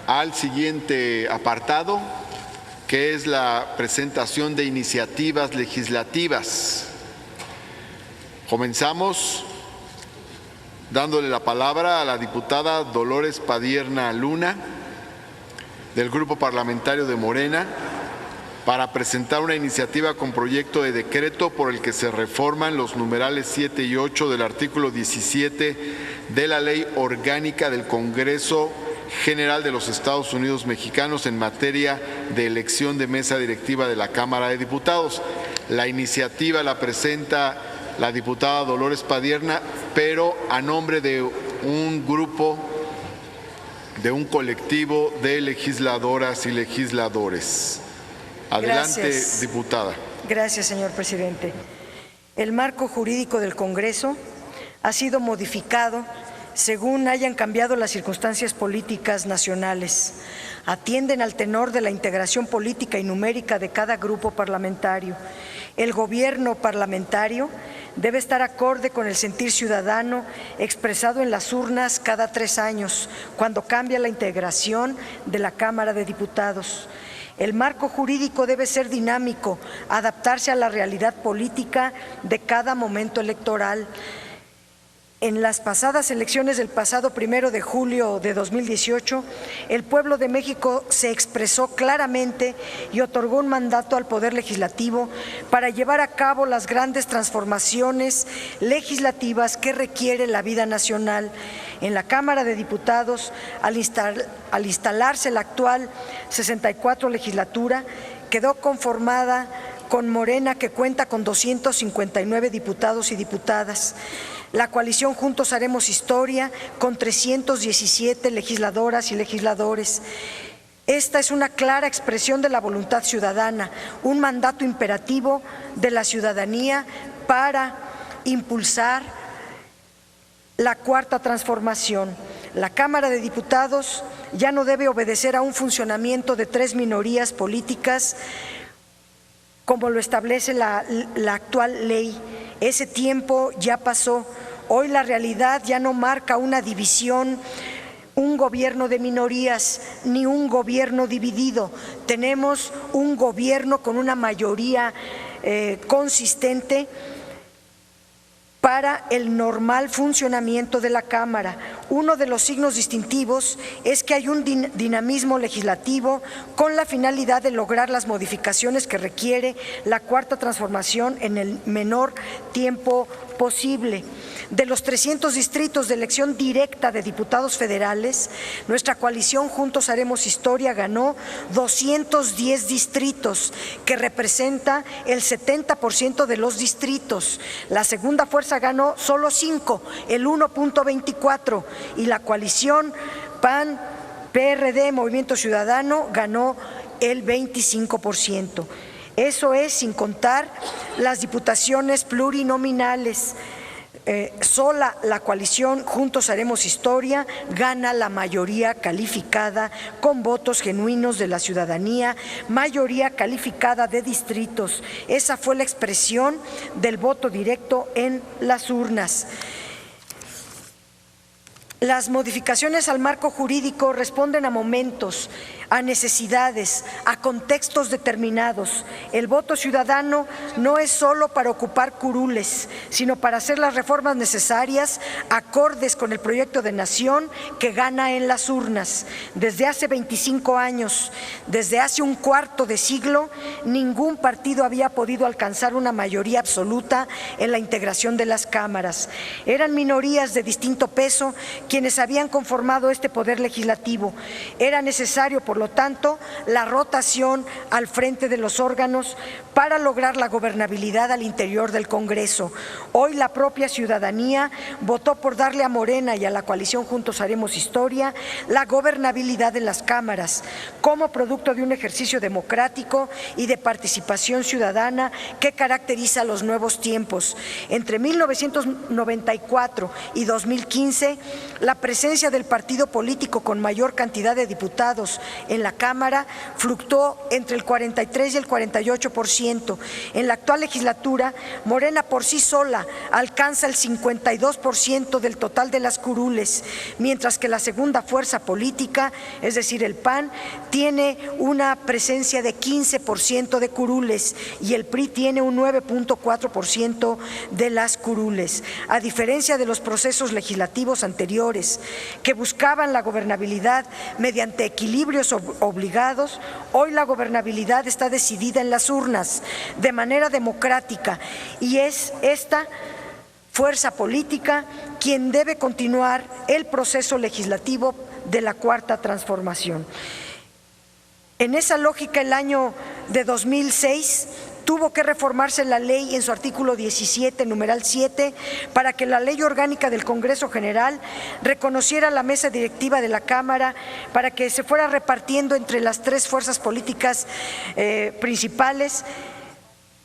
Al siguiente apartado, que es la presentación de iniciativas legislativas. Comenzamos dándole la palabra a la diputada Dolores Padierna Luna, del Grupo Parlamentario de Morena, para presentar una iniciativa con proyecto de decreto por el que se reforman los numerales 7 y 8 del artículo 17 de la Ley Orgánica del Congreso General de los Estados Unidos Mexicanos en materia de elección de mesa directiva de la Cámara de Diputados. La iniciativa la presenta la diputada Dolores Padierna, pero a nombre de un grupo, de un colectivo de legisladoras y legisladores. Adelante, Gracias. Diputada. Gracias, señor presidente. El marco jurídico del Congreso ha sido modificado según hayan cambiado las circunstancias políticas nacionales. Atienden al tenor de la integración política y numérica de cada grupo parlamentario. El gobierno parlamentario debe estar acorde con el sentir ciudadano expresado en las urnas cada 3 años, cuando cambia la integración de la Cámara de Diputados. El marco jurídico debe ser dinámico, adaptarse a la realidad política de cada momento electoral. En las pasadas elecciones del pasado 1 de julio de 2018, el pueblo de México se expresó claramente y otorgó un mandato al Poder Legislativo para llevar a cabo las grandes transformaciones legislativas que requiere la vida nacional. En la Cámara de Diputados, al instalarse la actual 64 legislatura, quedó conformada con Morena, que cuenta con 259 diputados y diputadas. La coalición Juntos Haremos Historia, con 317 legisladoras y legisladores. Esta es una clara expresión de la voluntad ciudadana, un mandato imperativo de la ciudadanía para impulsar la cuarta transformación. La Cámara de Diputados ya no debe obedecer a un funcionamiento de 3 minorías políticas, como lo establece la actual ley. Ese tiempo ya pasó. Hoy la realidad ya no marca una división, un gobierno de minorías, ni un gobierno dividido. Tenemos un gobierno con una mayoría consistente para el normal funcionamiento de la Cámara. Uno de los signos distintivos es que hay un dinamismo legislativo con la finalidad de lograr las modificaciones que requiere la cuarta transformación en el menor tiempo posible. De los 300 distritos de elección directa de diputados federales, nuestra coalición Juntos Haremos Historia ganó 210 distritos, que representa el 70% de los distritos. La segunda fuerza ganó solo 5, el 1.24, y la coalición PAN, PRD, Movimiento Ciudadano ganó el 25%. Eso es sin contar las diputaciones plurinominales. Sola la coalición Juntos Haremos Historia gana la mayoría calificada con votos genuinos de la ciudadanía, mayoría calificada de distritos. Esa fue la expresión del voto directo en las urnas. Las modificaciones al marco jurídico responden a momentos, a necesidades, a contextos determinados. El voto ciudadano no es solo para ocupar curules, sino para hacer las reformas necesarias acordes con el proyecto de nación que gana en las urnas. Desde hace 25 años, desde hace un cuarto de siglo, ningún partido había podido alcanzar una mayoría absoluta en la integración de las cámaras. Eran minorías de distinto peso quienes habían conformado este poder legislativo. Era necesario, por lo tanto, la rotación al frente de los órganos para lograr la gobernabilidad al interior del Congreso. Hoy la propia ciudadanía votó por darle a Morena y a la coalición Juntos Haremos Historia la gobernabilidad de las cámaras, como producto de un ejercicio democrático y de participación ciudadana que caracteriza los nuevos tiempos. Entre 1994 y 2015, La presencia del partido político con mayor cantidad de diputados en la Cámara fluctuó entre el 43 y el 48%. En la actual legislatura, Morena por sí sola alcanza el 52% del total de las curules, mientras que la segunda fuerza política, es decir, el PAN, tiene una presencia de 15% de curules y el PRI tiene un 9.4% de las curules. A diferencia de los procesos legislativos anteriores que buscaban la gobernabilidad mediante equilibrios obligados, hoy la gobernabilidad está decidida en las urnas de manera democrática y es esta fuerza política quien debe continuar el proceso legislativo de la Cuarta Transformación. En esa lógica, el año de 2006 tuvo que reformarse la ley en su artículo 17, numeral 7, para que la Ley Orgánica del Congreso General reconociera la mesa directiva de la Cámara, para que se fuera repartiendo entre las tres fuerzas políticas principales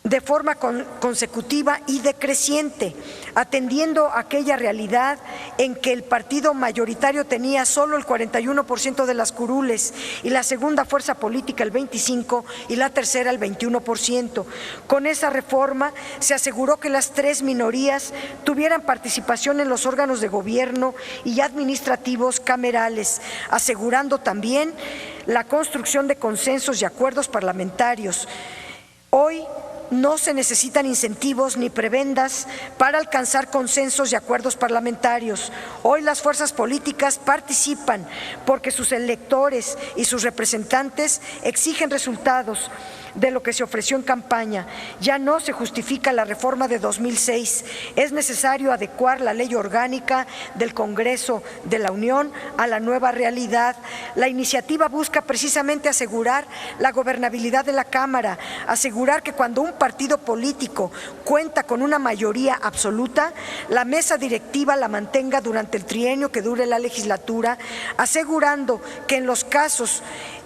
de forma consecutiva y decreciente, atendiendo aquella realidad en que el partido mayoritario tenía solo el 41% de las curules y la segunda fuerza política el 25% y la tercera el 21%. Con esa reforma se aseguró que las tres minorías tuvieran participación en los órganos de gobierno y administrativos camerales, asegurando también la construcción de consensos y acuerdos parlamentarios. Hoy no se necesitan incentivos ni prebendas para alcanzar consensos y acuerdos parlamentarios. Hoy las fuerzas políticas participan porque sus electores y sus representantes exigen resultados de lo que se ofreció en campaña. Ya no se justifica la reforma de 2006. Es necesario adecuar la ley orgánica del Congreso de la Unión a la nueva realidad. La iniciativa busca precisamente asegurar la gobernabilidad de la Cámara, asegurar que cuando un partido político cuenta con una mayoría absoluta, la mesa directiva la mantenga durante el trienio que dure la legislatura, asegurando que en los casos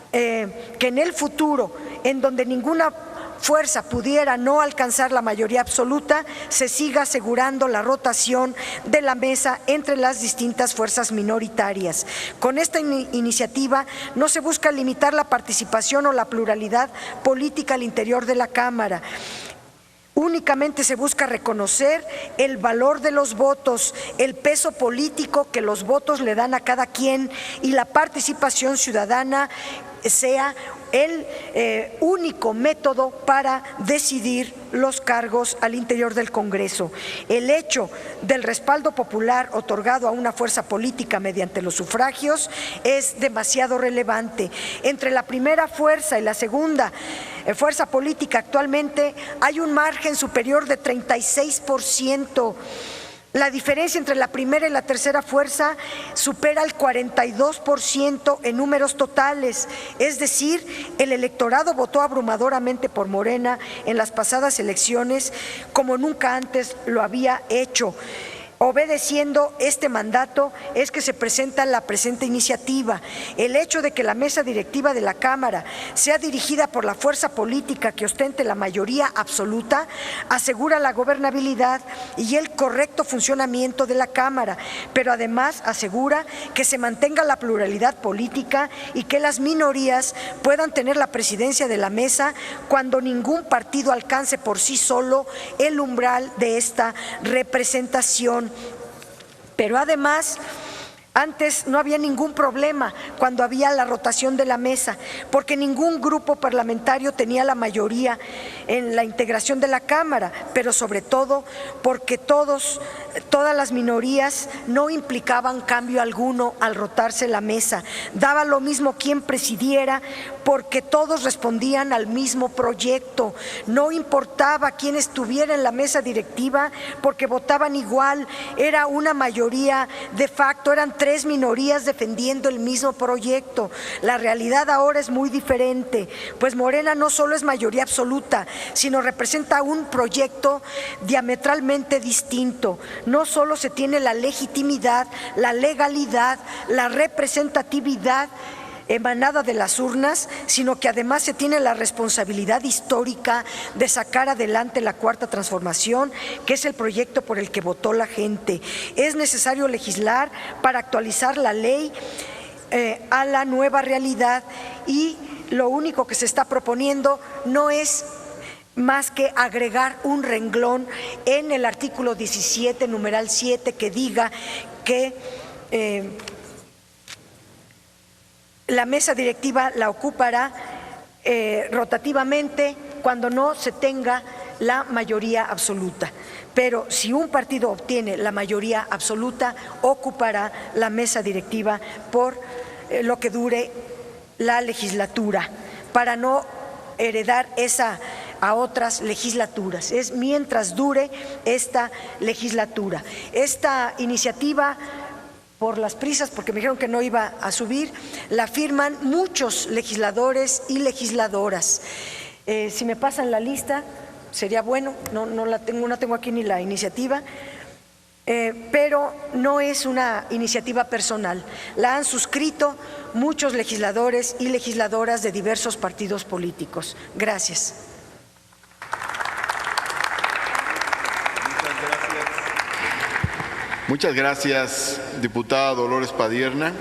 que en el futuro, en donde ninguna fuerza pudiera no alcanzar la mayoría absoluta, se siga asegurando la rotación de la mesa entre las distintas fuerzas minoritarias. Con esta iniciativa no se busca limitar la participación o la pluralidad política al interior de la Cámara. Únicamente se busca reconocer el valor de los votos, el peso político que los votos le dan a cada quien y la participación ciudadana sea el único método para decidir los cargos al interior del Congreso. El hecho del respaldo popular otorgado a una fuerza política mediante los sufragios es demasiado relevante. Entre la primera fuerza y la segunda fuerza política actualmente hay un margen superior de 36%. La diferencia entre la primera y la tercera fuerza supera el 42% en números totales, es decir, el electorado votó abrumadoramente por Morena en las pasadas elecciones como nunca antes lo había hecho. Obedeciendo este mandato es que se presenta la presente iniciativa. El hecho de que la mesa directiva de la Cámara sea dirigida por la fuerza política que ostente la mayoría absoluta asegura la gobernabilidad y el correcto funcionamiento de la Cámara, pero además asegura que se mantenga la pluralidad política y que las minorías puedan tener la presidencia de la mesa cuando ningún partido alcance por sí solo el umbral de esta representación. Pero además, antes no había ningún problema cuando había la rotación de la mesa, porque ningún grupo parlamentario tenía la mayoría en la integración de la Cámara, pero sobre todo porque todas las minorías no implicaban cambio alguno al rotarse la mesa. Daba lo mismo quién presidiera, porque todos respondían al mismo proyecto. No importaba quién estuviera en la mesa directiva, porque votaban igual. Era una mayoría de facto, eran tres minorías defendiendo el mismo proyecto. La realidad ahora es muy diferente, pues Morena no solo es mayoría absoluta, sino representa un proyecto diametralmente distinto. No solo se tiene la legitimidad, la legalidad, la representatividad, emanada de las urnas, sino que además se tiene la responsabilidad histórica de sacar adelante la Cuarta Transformación, que es el proyecto por el que votó la gente. Es necesario legislar para actualizar la ley a la nueva realidad, y lo único que se está proponiendo no es más que agregar un renglón en el artículo 17, numeral 7, que diga que la mesa directiva la ocupará rotativamente cuando no se tenga la mayoría absoluta. Pero si un partido obtiene la mayoría absoluta, ocupará la mesa directiva por lo que dure la legislatura, para no heredar esa a otras legislaturas. Es mientras dure esta legislatura. Esta iniciativa, por las prisas, porque me dijeron que no iba a subir, la firman muchos legisladores y legisladoras. Si me pasan la lista, sería bueno. No tengo aquí ni la iniciativa, pero no es una iniciativa personal. La han suscrito muchos legisladores y legisladoras de diversos partidos políticos. Gracias. Muchas gracias, diputada Dolores Padierna.